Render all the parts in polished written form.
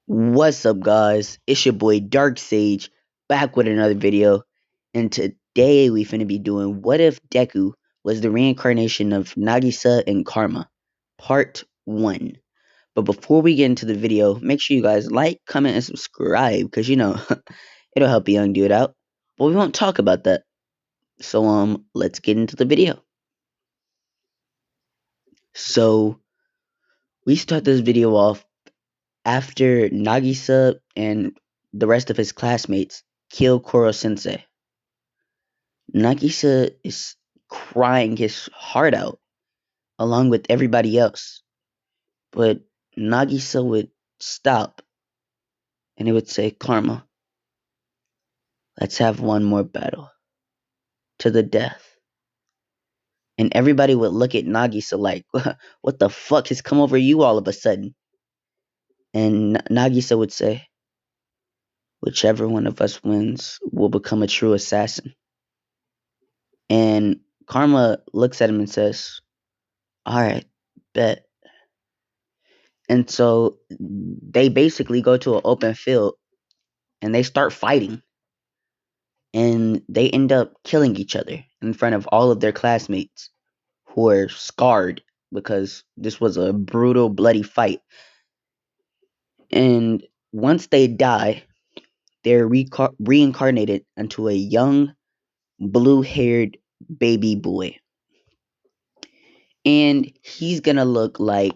What's up, guys? It's your boy Dark Sage back with another video, and today we finna be doing what if Deku was the reincarnation of Nagisa and Karma, part 1. But before we get into the video, make sure you guys like, comment, and subscribe because it'll help a young dude out. But we won't talk about that. So let's get into the video. So we start this video off after Nagisa and the rest of his classmates kill Koro Sensei. Nagisa is crying his heart out along with everybody else. But Nagisa would stop and he would say, Karma, let's have one more battle to the death. And everybody would look at Nagisa like, what the fuck has come over you all of a sudden? And Nagisa would say, whichever one of us wins will become a true assassin. And Karma looks at him and says, alright, bet. And so they basically go to an open field and they start fighting. And they end up killing each other in front of all of their classmates who are scarred because this was a brutal, bloody fight. And once they die, they're reincarnated into a young, blue haired baby boy. And he's gonna look like.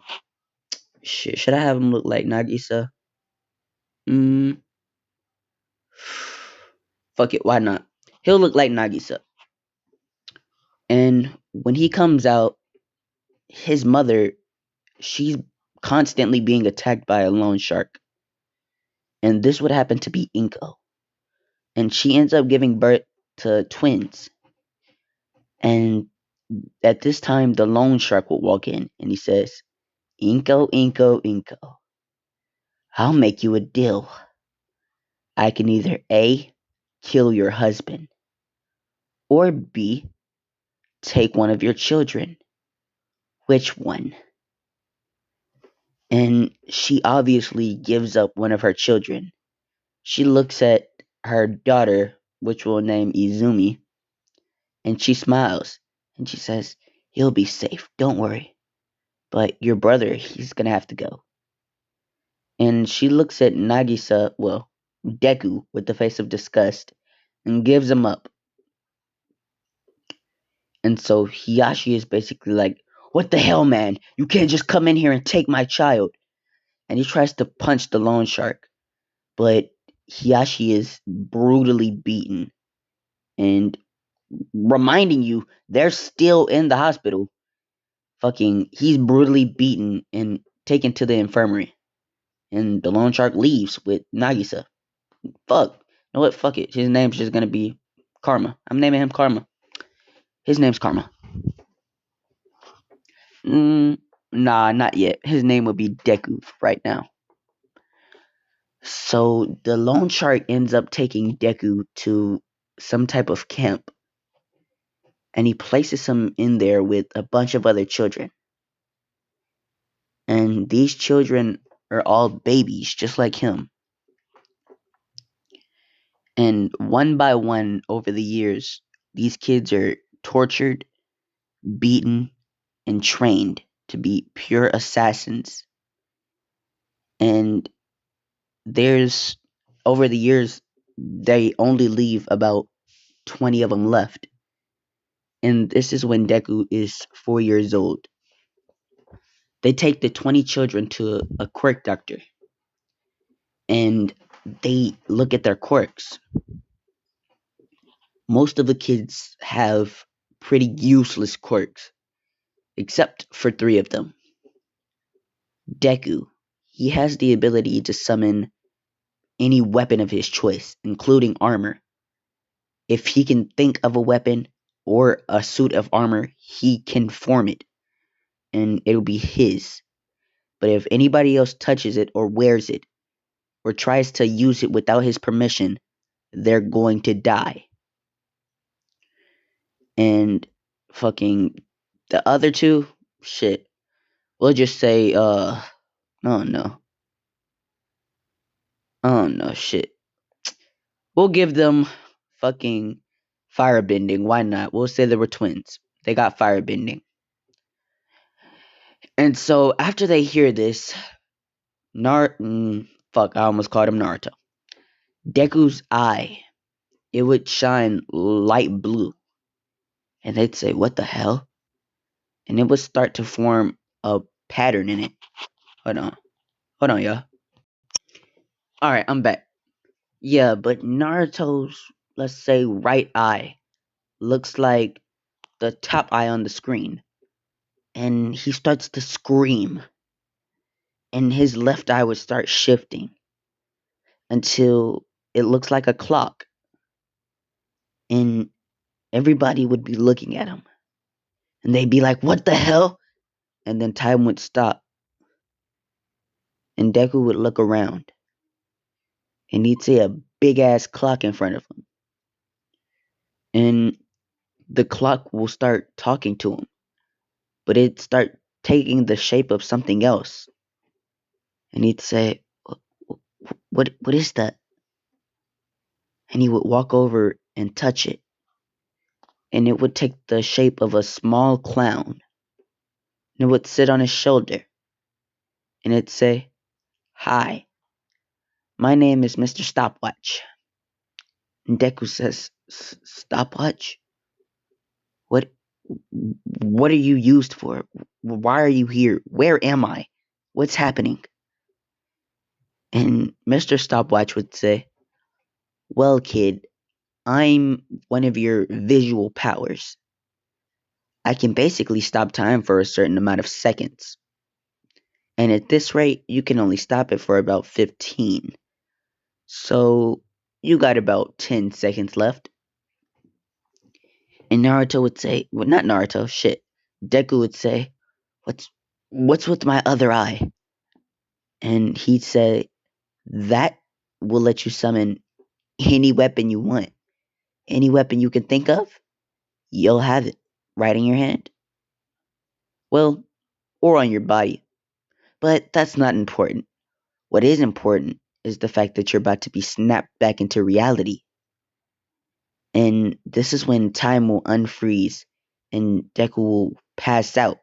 Should I have him look like Nagisa? Mm, fuck it, why not? He'll look like Nagisa. And when he comes out, his mother, she's constantly being attacked by a loan shark. And this would happen to be Inko. And she ends up giving birth to twins. And at this time, the loan shark will walk in and he says, Inko, Inko, Inko, I'll make you a deal. I can either A, kill your husband, or B, take one of your children. Which one? And she obviously gives up one of her children. She looks at her daughter, which we'll name Izumi, and she smiles and she says, he'll be safe, don't worry. But your brother, he's gonna have to go. And she looks at Nagisa, well, Deku, with the face of disgust, and gives him up. And so Hiyashi is basically like, what the hell, man? You can't just come in here and take my child. And he tries to punch the loan shark. But Hiyashi is brutally beaten. And reminding you, they're still in the hospital. He's brutally beaten and taken to the infirmary. And the loan shark leaves with Nagisa. Fuck. You know what? Fuck it. His name's just gonna be Karma. I'm naming him Karma. His name's Karma. Nah, not yet. His name would be Deku right now. So the loan shark ends up taking Deku to some type of camp. And he places him in there with a bunch of other children. And these children are all babies, just like him. And one by one, over the years, these kids are tortured, beaten, and trained to be pure assassins. And over the years, they only leave about 20 of them left. And this is when Deku is 4 years old. They take the 20 children to a quirk doctor. And they look at their quirks. Most of the kids have pretty useless quirks, except for 3 of them. Deku, he has the ability to summon any weapon of his choice, including armor. If he can think of a weapon or a suit of armor, he can form it, and it'll be his. But if anybody else touches it or wears it, or tries to use it without his permission, they're going to die. And the other 2, shit. We'll just say, oh no. Oh no, shit. We'll give them fucking firebending. Why not? We'll say they were twins. They got firebending. And so after they hear this, fuck, I almost called him Naruto. Deku's eye, it would shine light blue. And they'd say, what the hell? And it would start to form a pattern in it. Hold on. Hold on, y'all. Alright, I'm back. Yeah, but Naruto's, let's say, right eye looks like the top eye on the screen. And he starts to scream. And his left eye would start shifting until it looks like a clock. And everybody would be looking at him. And they'd be like, what the hell? And then time would stop. And Deku would look around. And he'd see a big ass clock in front of him. And the clock will start talking to him. But it'd start taking the shape of something else. And he'd say, what is that? And he would walk over and touch it. And it would take the shape of a small clown. And it would sit on his shoulder. And it'd say, hi, my name is Mr. Stopwatch. And Deku says, stopwatch? What what are you used for? Why are you here? Where am I? What's happening? And Mr. Stopwatch would say, well, kid, I'm one of your visual powers. I can basically stop time for a certain amount of seconds. And at this rate, you can only stop it for about 15. So you got about 10 seconds left. And Naruto would say, well, not Naruto, shit. Deku would say, what's with my other eye? And he'd say, that will let you summon any weapon you want. Any weapon you can think of, you'll have it right in your hand. Well, or on your body. But that's not important. What is important is the fact that you're about to be snapped back into reality. And this is when time will unfreeze and Deku will pass out.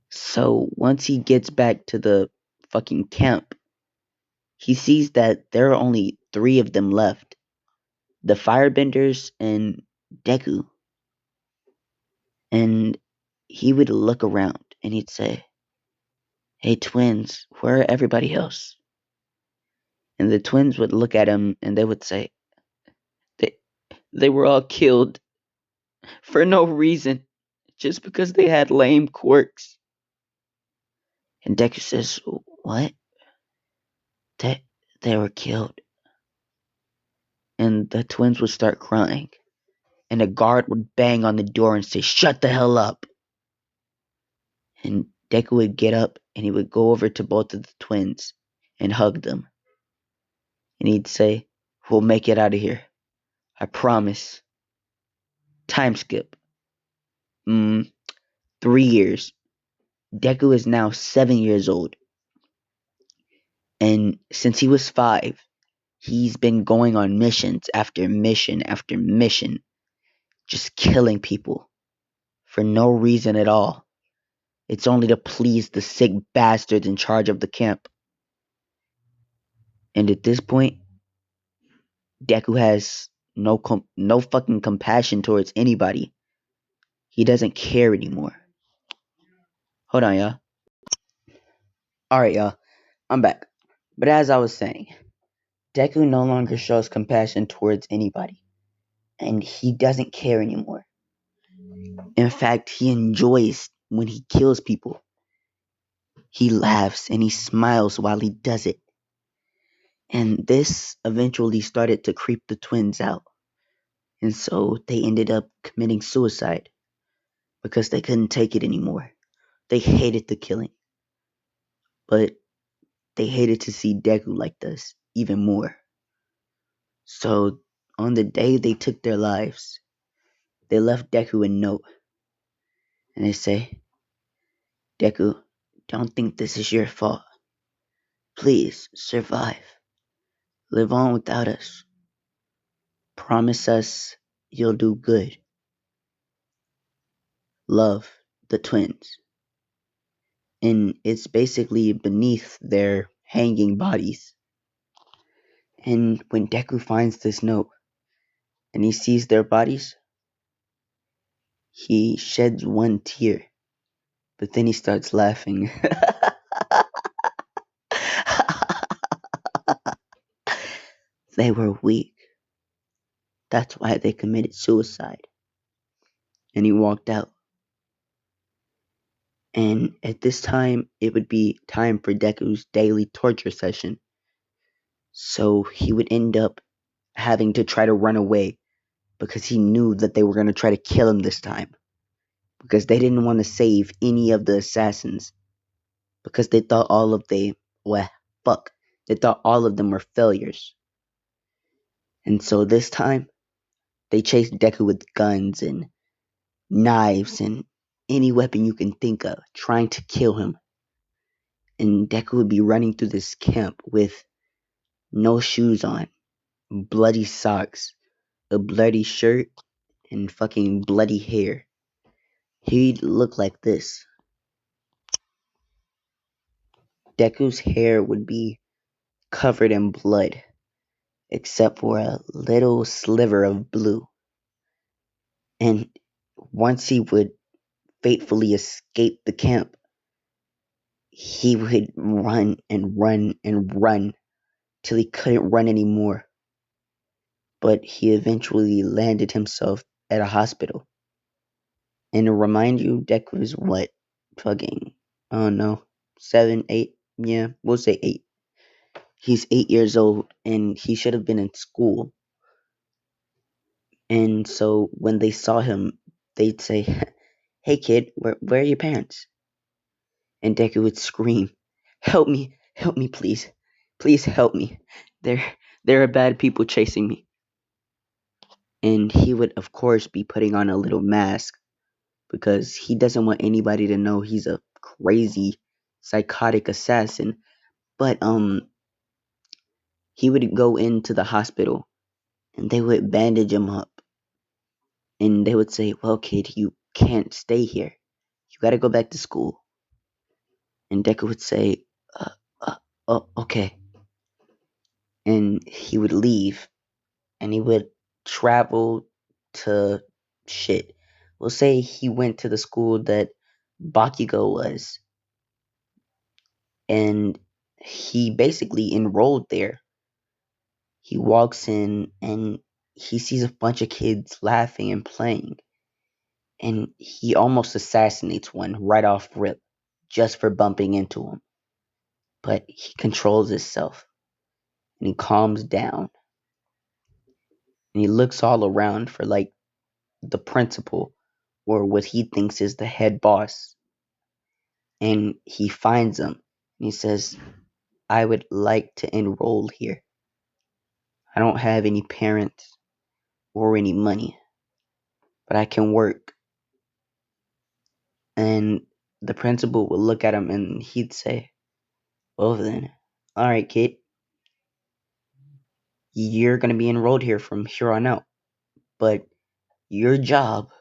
So once he gets back to the fucking camp, he sees that there are only 3 of them left. The firebenders and Deku. And he would look around and he'd say, hey twins, where are everybody else? And the twins would look at him and they would say, they, they were all killed for no reason, just because they had lame quirks. And Deku says, what? They were killed. And the twins would start crying. And a guard would bang on the door and say, shut the hell up. And Deku would get up and he would go over to both of the twins and hug them. And he'd say, we'll make it out of here. I promise. Time skip. 3 years. Deku is now 7 years old. And since he was 5, he's been going on missions after mission after mission, just killing people for no reason at all. It's only to please the sick bastards in charge of the camp. And at this point, Deku has no fucking compassion towards anybody. He doesn't care anymore. Hold on, y'all. Alright, y'all. I'm back. But as I was saying, Deku no longer shows compassion towards anybody. And he doesn't care anymore. In fact, he enjoys when he kills people. He laughs and he smiles while he does it. And this eventually started to creep the twins out. And so they ended up committing suicide because they couldn't take it anymore. They hated the killing. But they hated to see Deku like this even more. So on the day they took their lives, they left Deku a note. And they say, Deku, don't think this is your fault. Please survive. Live on without us. Promise us you'll do good. Love, the twins. And it's basically beneath their hanging bodies. And when Deku finds this note and he sees their bodies, he sheds one tear, but then he starts laughing. They were weak. That's why they committed suicide. And he walked out. And at this time, it would be time for Deku's daily torture session. So he would end up having to try to run away because he knew that they were going to try to kill him this time. Because they didn't want to save any of the assassins. Because they thought all of they thought all of them were failures. And so this time, they chased Deku with guns and knives and any weapon you can think of, trying to kill him. And Deku would be running through this camp with no shoes on, bloody socks, a bloody shirt, and fucking bloody hair. He'd look like this. Deku's hair would be covered in blood, except for a little sliver of blue. And once he would fatefully escape the camp, he would run and run and run till he couldn't run anymore. But he eventually landed himself at a hospital. And to remind you, Deku was what? Fucking, I don't know, 7, 8? Yeah, we'll say 8. He's 8 years old and he should have been in school. And so when they saw him, they'd say, "Hey kid, where are your parents?" And Deku would scream, help me, please. Please help me. There are bad people chasing me." And he would, of course, be putting on a little mask because he doesn't want anybody to know he's a crazy, psychotic assassin. But he would go into the hospital and they would bandage him up. And they would say, "Well, kid, you can't stay here. You gotta go back to school." And Deku would say, uh, "Oh, okay." And he would leave and he would travel to shit. We'll say he went to the school that Bakugo was. And he basically enrolled there. He walks in and he sees a bunch of kids laughing and playing. And he almost assassinates one right off rip just for bumping into him. But he controls himself and he calms down and he looks all around for like the principal or what he thinks is the head boss. And he finds him and he says, "I would like to enroll here. I don't have any parents or any money, but I can work." And the principal would look at him and he'd say, "Well then, alright kid, you're gonna be enrolled here from here on out. But your job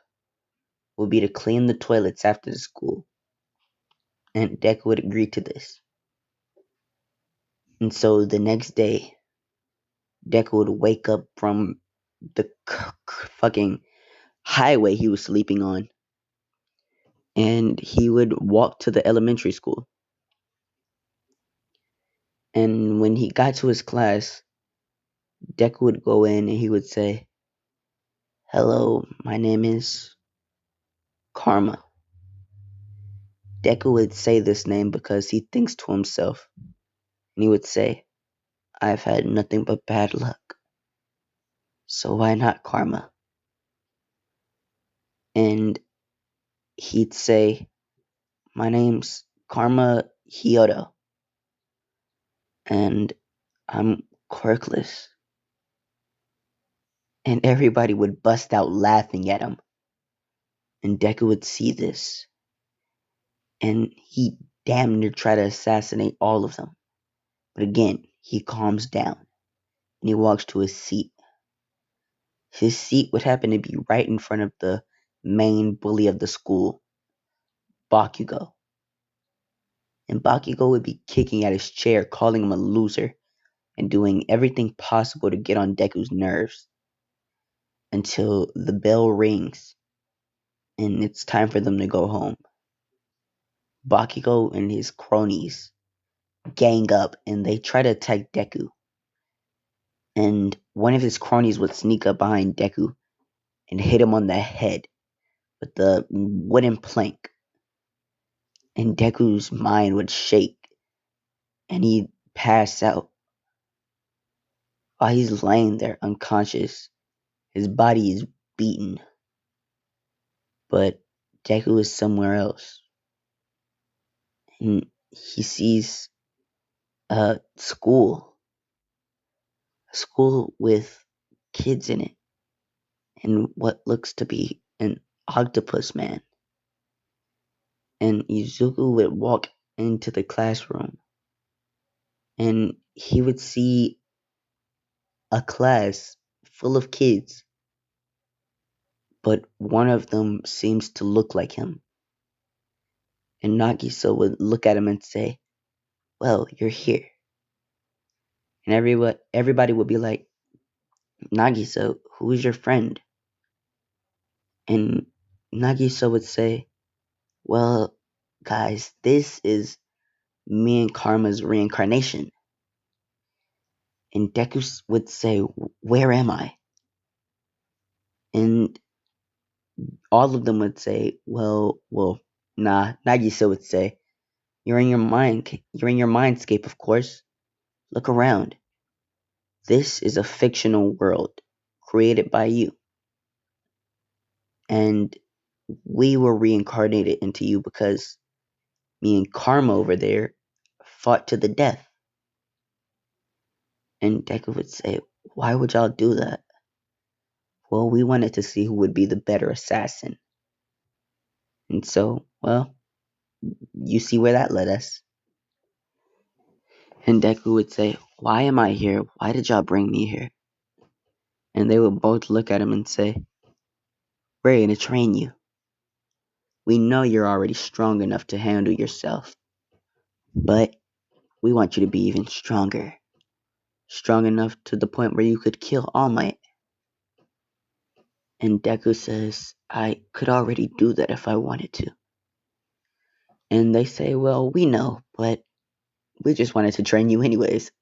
will be to clean the toilets after the school." And Deku would agree to this. And so the next day, Deku would wake up from the fucking highway he was sleeping on. And he would walk to the elementary school. And when he got to his class, Deku would go in and he would say, "Hello, my name is Karma." Deku would say this name because he thinks to himself. And he would say, "I've had nothing but bad luck. So why not Karma?" And he'd say, "My name's Karma Hyoto. And I'm quirkless." And everybody would bust out laughing at him. And Deku would see this. And he damn near try to assassinate all of them. But again, he calms down and he walks to his seat. His seat would happen to be right in front of the main bully of the school, Bakugo. And Bakugo would be kicking at his chair, calling him a loser, and doing everything possible to get on Deku's nerves until the bell rings and it's time for them to go home. Bakugo and his cronies gang up and they try to attack Deku. And one of his cronies would sneak up behind Deku and hit him on the head with the wooden plank. And Deku's mind would shake and he'd pass out while he's laying there unconscious. His body is beaten, but Deku is somewhere else. And he sees a school with kids in it, and what looks to be an octopus man. And Izuku would walk into the classroom, and he would see a class full of kids, but one of them seems to look like him. And Nagisa would look at him and say, "Well, you're here." And everybody would be like, "Nagisa, who is your friend?" And Nagisa would say, "Well, guys, this is me and Karma's reincarnation." And Deku would say, "Where am I?" And all of them would say, well, nah. Nagisa would say, "You're in your mind. You're in your mindscape, of course. Look around. This is a fictional world created by you. And we were reincarnated into you because me and Karma over there fought to the death." And Deku would say, "Why would y'all do that?" "Well, we wanted to see who would be the better assassin. And so, well, you see where that led us." And Deku would say, "Why am I here? Why did y'all bring me here?" And they would both look at him and say, "We're going to train you. We know you're already strong enough to handle yourself, but we want you to be even stronger. Strong enough to the point where you could kill All Might." And Deku says, "I could already do that if I wanted to." And they say, "Well, we know, but we just wanted to train you anyways."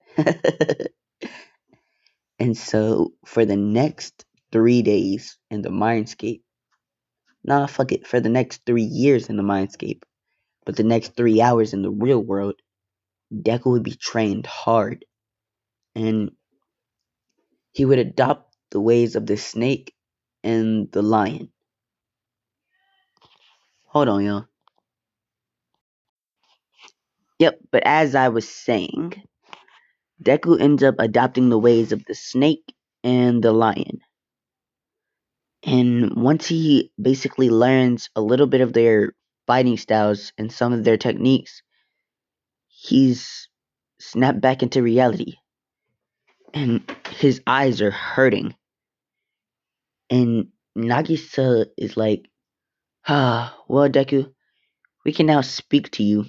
And so for the next 3 days in the Mindscape, nah, fuck it, for the next 3 years in the Mindscape, but the next 3 hours in the real world, Deku would be trained hard. And he would adopt the ways of the snake and the lion. Hold on, y'all. Yep, but as I was saying, Deku ends up adopting the ways of the snake and the lion. And once he basically learns a little bit of their fighting styles and some of their techniques, he's snapped back into reality. And his eyes are hurting. And Nagisa is like, well, Deku, we can now speak to you,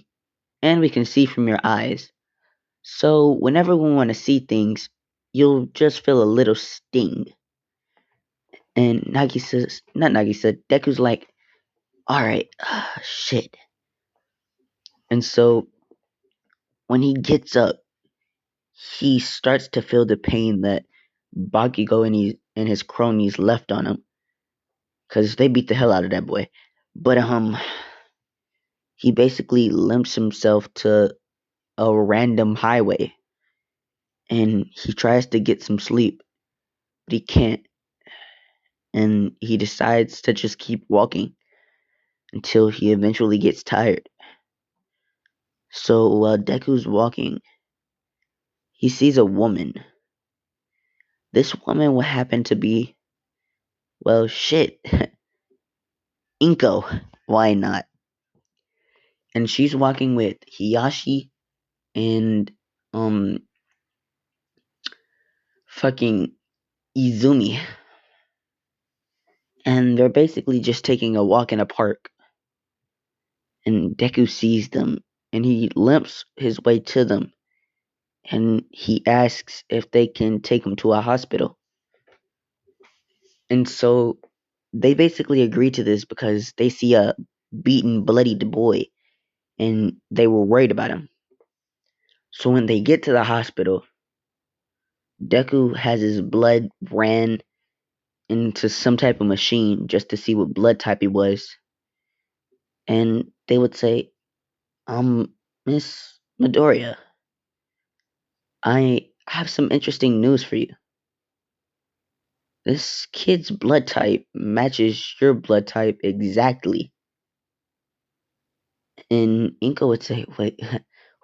and we can see from your eyes. So whenever we want to see things, you'll just feel a little sting." And not Nagisa, Deku's like, "Alright, shit." And so when he gets up, he starts to feel the pain that Bakugo and his cronies left on him, because they beat the hell out of that boy. But he basically limps himself to a random highway, and he tries to get some sleep, but he can't. And he decides to just keep walking until he eventually gets tired. So while Deku's walking, he sees a woman. This woman will happen to be, well, shit, Inko. Why not? And she's walking with Hiyashi and um fucking Izumi, and they're basically just taking a walk in a park, and Deku sees them, and he limps his way to them, and he asks if they can take him to a hospital. And so they basically agree to this because they see a beaten, bloodied boy, and they were worried about him. So when they get to the hospital, Deku has his blood ran into some type of machine just to see what blood type he was. And they would say, Miss Midoriya, I have some interesting news for you. This kid's blood type matches your blood type exactly. And Inko would say, wait,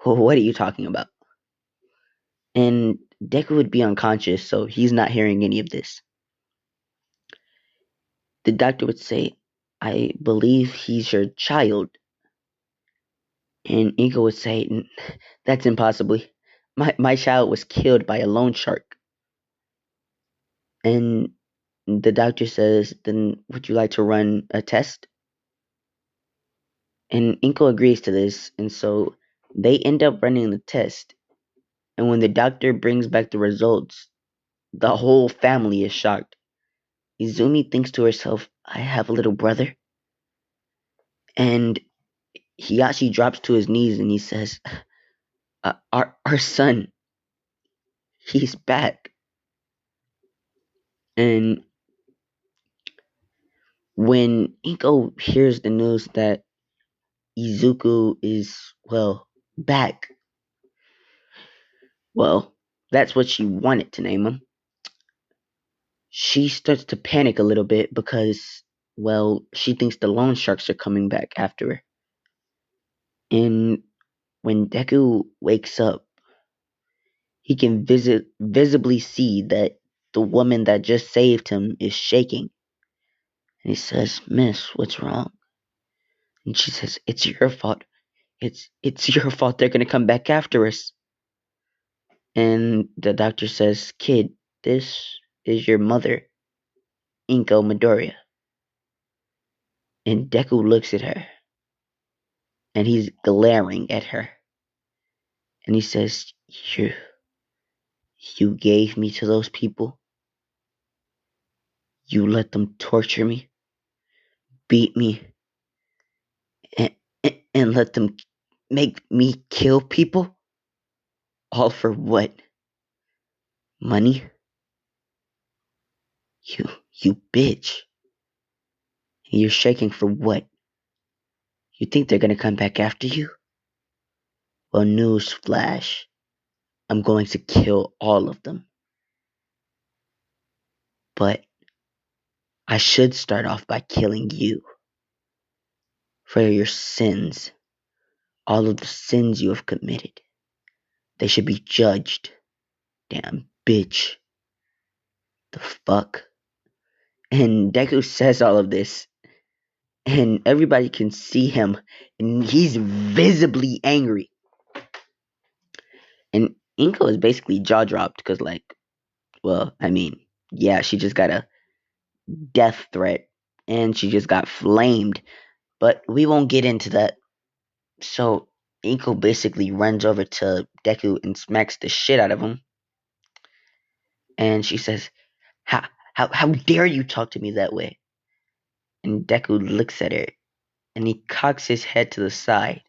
what are you talking about? And Deku would be unconscious, so he's not hearing any of this. The doctor would say, I believe he's your child. And Inko would say, that's impossible. My child was killed by a loan shark. And the doctor says, then would you like to run a test? And Inko agrees to this, and so they end up running the test. And when the doctor brings back the results, the whole family is shocked. Izumi thinks to herself, I have a little brother. And Hiyashi drops to his knees and he says, our son, he's back. And when Inko hears the news that Izuku is, well, back, well, that's what she wanted to name him. She starts to panic a little bit because, well, she thinks the loan sharks are coming back after her. And when Deku wakes up, he can visibly see that the woman that just saved him is shaking. And he says, Miss, what's wrong? And she says, it's your fault. It's your fault they're gonna come back after us. And the doctor says, kid, this is your mother, Inko Midoriya. And Deku looks at her, and he's glaring at her. And he says, you gave me to those people? You let them torture me, beat me, and, and let them make me kill people? All for what? Money? You bitch. You're shaking for what? You think they're gonna come back after you? Well, newsflash. I'm going to kill all of them. But I should start off by killing you. For your sins. All of the sins you have committed. They should be judged. Damn bitch. The fuck? And Deku says all of this. And everybody can see him. And he's visibly angry. And Inko is basically jaw dropped because, like, well, I mean, yeah, she just got a death threat and she just got flamed. But we won't get into that. So Inko basically runs over to Deku and smacks the shit out of him. And she says, how dare you talk to me that way? And Deku looks at her and he cocks his head to the side.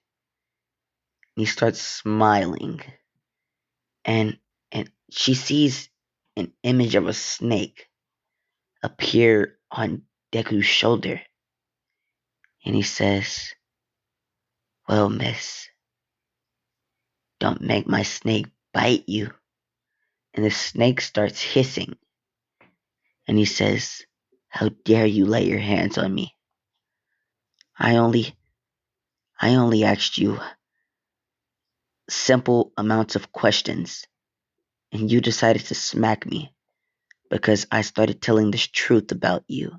And he starts smiling. And she sees an image of a snake appear on Deku's shoulder. And he says, well, miss, don't make my snake bite you. And the snake starts hissing. And he says, how dare you lay your hands on me? I only asked you simple amounts of questions. And you decided to smack me because I started telling this truth about you.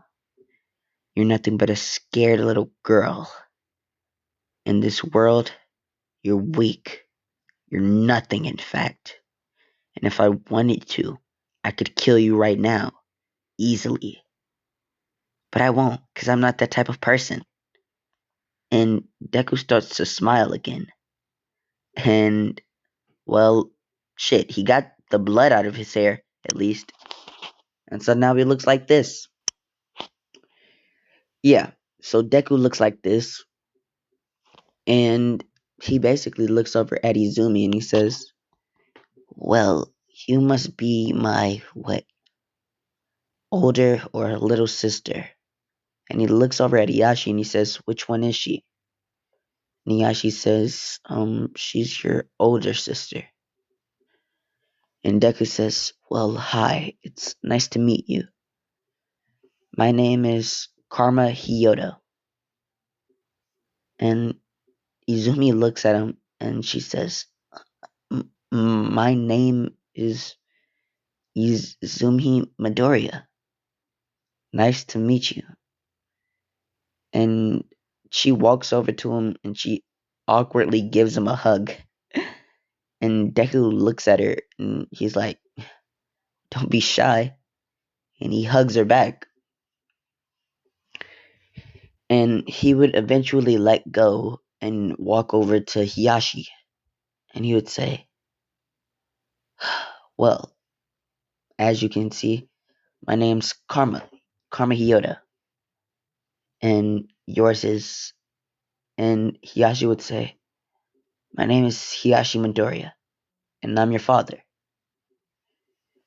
You're nothing but a scared little girl. In this world, you're weak. You're nothing, in fact. And if I wanted to, I could kill you right now, easily. But I won't, because I'm not that type of person. And Deku starts to smile again. And, well, shit, he got the blood out of his hair, at least. And so now he looks like this. Yeah, so Deku looks like this. And he basically looks over at Izumi and he says, well, you must be my, what, older or little sister. And he looks over at Iyashi and he says, which one is she? And Iyashi says, she's your older sister. And Deku says, well, hi, it's nice to meet you. My name is Karma Hyodo. And Izumi looks at him and she says, my name is Izumi Midoriya. Nice to meet you. And she walks over to him and she awkwardly gives him a hug. And Deku looks at her and he's like, don't be shy. And he hugs her back. And he would eventually let go and walk over to Hiyashi. And he would say, well, as you can see, my name's Karma Hyoda. And yours is. And Hiyashi would say, my name is Hiyashi Midoriya. And I'm your father.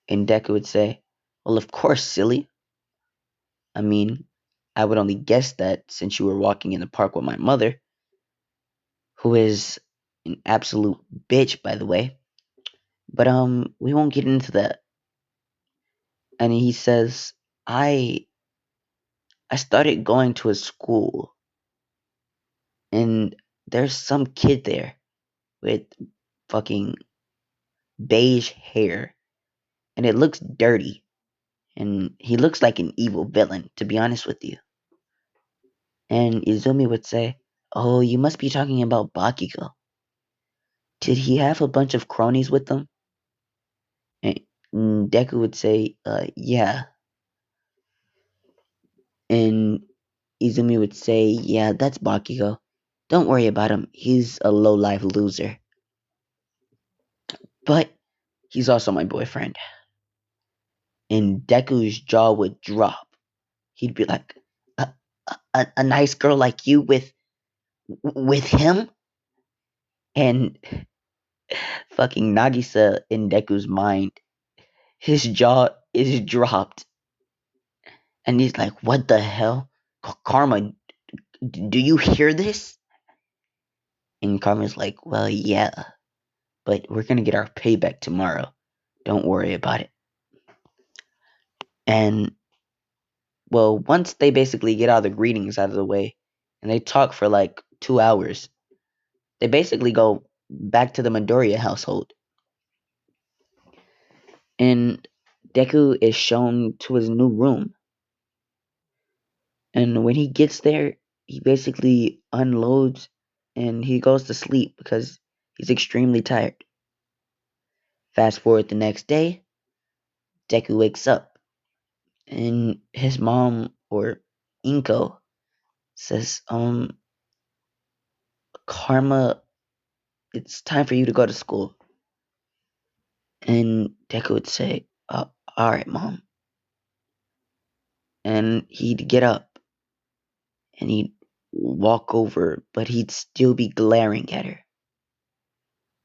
And Deku would say, well, of course, silly. I mean, I would only guess that since you were walking in the park with my mother, who is an absolute bitch, by the way. But we won't get into that. And he says, I I started going to a school and there's some kid there with fucking beige hair and it looks dirty and he looks like an evil villain, to be honest with you. And Izumi would say, oh, you must be talking about Bakugo. Did he have a bunch of cronies with them? And Deku would say, yeah. And Izumi would say, yeah, that's Bakugo. Don't worry about him. He's a low-life loser. But he's also my boyfriend. And Deku's jaw would drop. He'd be like, a nice girl like you with him? And fucking Nagisa in Deku's mind, his jaw is dropped. And he's like, what the hell? Karma, do you hear this? And Karma's like, well, yeah, but we're gonna get our payback tomorrow. Don't worry about it. And, well, once they basically get all the greetings out of the way, and they talk for like 2 hours, they basically go back to the Midoriya household. And Deku is shown to his new room. And when he gets there, he basically unloads and he goes to sleep because he's extremely tired. Fast forward the next day, Deku wakes up and his mom or Inko says, Karma, it's time for you to go to school. And Deku would say, alright, mom. And he'd get up and he'd walk over, but he'd still be glaring at her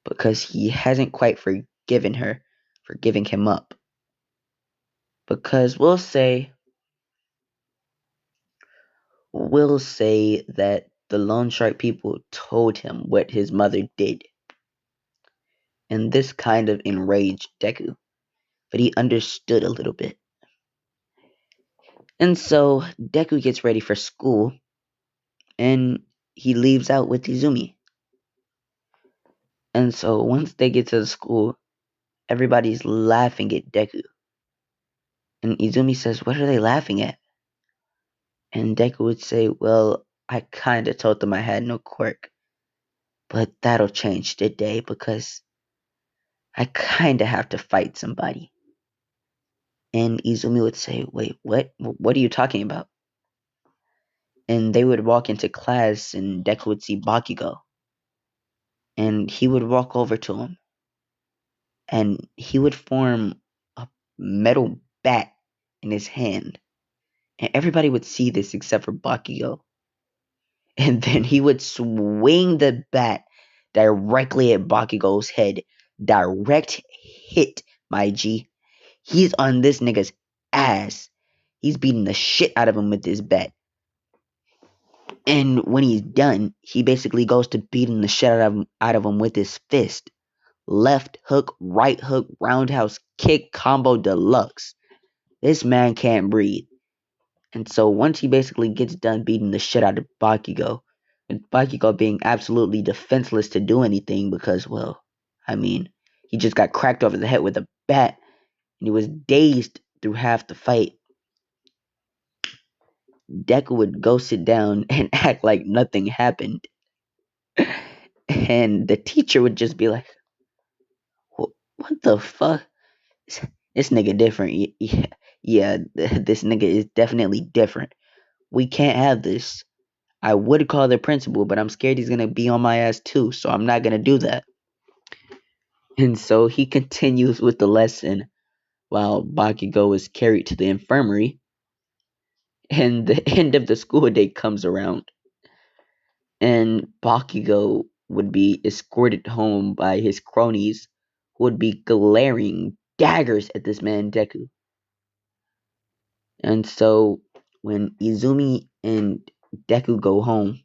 because he hasn't quite forgiven her for giving him up. Because we'll say that the loan shark people told him what his mother did. And this kind of enraged Deku, but he understood a little bit. And so Deku gets ready for school and he leaves out with Izumi. And so once they get to the school, everybody's laughing at Deku. And Izumi says, what are they laughing at? And Deku would say, well, I kinda told them I had no quirk. But that'll change today because I kinda have to fight somebody. And Izumi would say, "Wait, what? What are you talking about?" And they would walk into class, and Deku would see Bakugo. And he would walk over to him, and he would form a metal bat in his hand. And everybody would see this except for Bakugo. And then he would swing the bat directly at Bakugo's head. Direct hit, my G. He's on this nigga's ass. He's beating the shit out of him with this bat. And when he's done, he basically goes to beating the shit out of him with his fist. Left hook, right hook, roundhouse kick combo deluxe. This man can't breathe. And so once he basically gets done beating the shit out of Bakugo, and Bakugo being absolutely defenseless to do anything because, well, I mean, he just got cracked over the head with a bat and he was dazed through half the fight. Deku would go sit down and act like nothing happened. And the teacher would just be like, What the fuck? This nigga different. Yeah, this nigga is definitely different. We can't have this. I would call the principal, but I'm scared he's gonna be on my ass too, so I'm not gonna do that." And so he continues with the lesson while Bakugo is carried to the infirmary, and the end of the school day comes around, and Bakugo would be escorted home by his cronies who would be glaring daggers at this man Deku. And so when Izumi and Deku go home,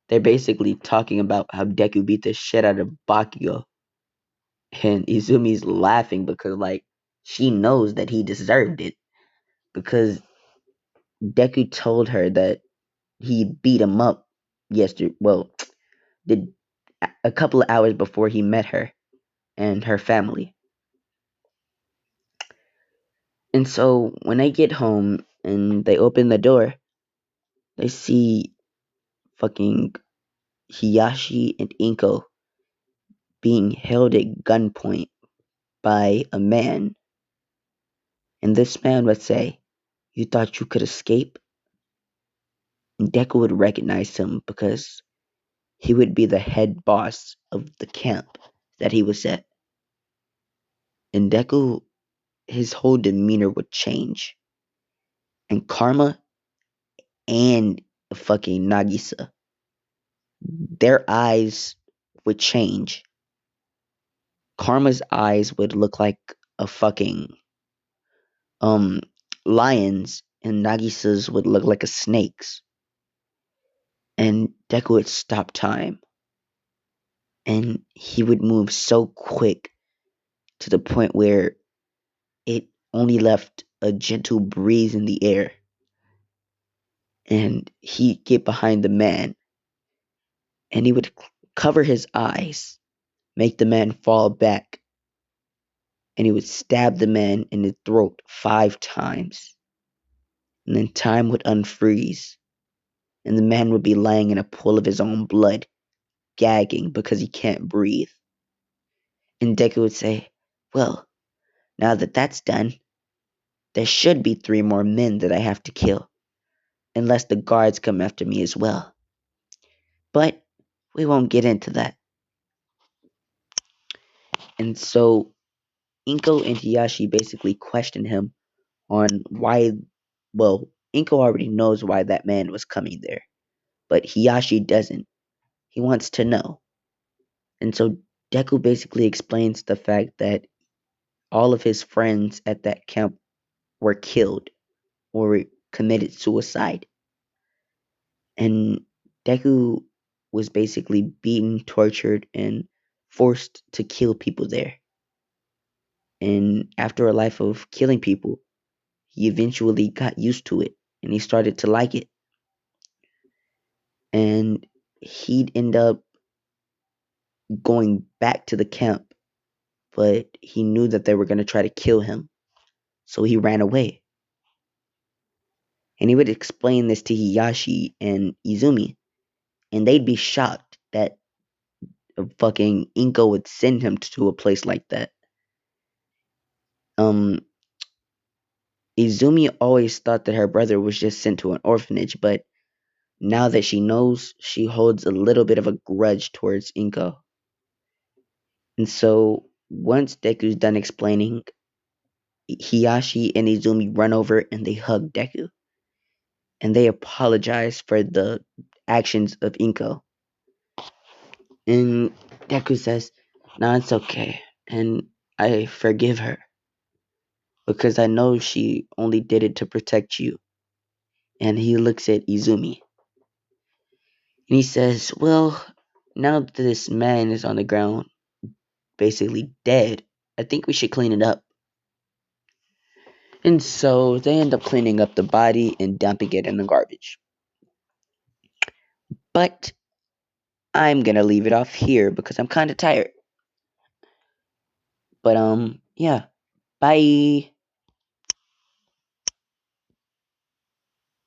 they're basically talking about how Deku beat the shit out of Bakugo. And Izumi's laughing because, like, she knows that he deserved it. Because Deku told her that he beat him up yesterday. Well, did a couple of hours before he met her and her family. And so when they get home and they open the door, they see fucking Hiyashi and Inko being held at gunpoint by a man. And this man would say, "You thought you could escape?" And Deku would recognize him because he would be the head boss of the camp that he was at. And Deku, his whole demeanor would change. And Karma and fucking Nagisa, their eyes would change. Karma's eyes would look like a fucking um lion's, and Nagisa's would look like a snake's. And Deku would stop time. And he would move so quick to the point where it only left a gentle breeze in the air. And he'd get behind the man and he would cover his eyes, make the man fall back, and he would stab the man in the throat 5 times. And then time would unfreeze, and the man would be lying in a pool of his own blood, gagging because he can't breathe. And Deku would say, "Well, now that that's done, there should be 3 more men that I have to kill, unless the guards come after me as well. But we won't get into that." And so Inko and Hiyashi basically question him on why, well, Inko already knows why that man was coming there, but Hiyashi doesn't. He wants to know. And so Deku basically explains the fact that all of his friends at that camp were killed or committed suicide. And Deku was basically beaten, tortured, and forced to kill people there. And after a life of killing people, he eventually got used to it and he started to like it. And he'd end up going back to the camp, but he knew that they were going to try to kill him. So he ran away. And he would explain this to Hiyashi and Izumi, and they'd be shocked that fucking Inko would send him to a place like that. Um, Izumi always thought that her brother was just sent to an orphanage, but now that she knows, she holds a little bit of a grudge towards Inko. And so once Deku's done explaining, Hiyashi and Izumi run over and they hug Deku. And they apologize for the actions of Inko. And Deku says, "No, it's okay. And I forgive her because I know she only did it to protect you." And he looks at Izumi and he says, "Well, now that this man is on the ground, basically dead, I think we should clean it up." And so they end up cleaning up the body and dumping it in the garbage. But I'm gonna leave it off here because I'm kind of tired. But yeah, bye.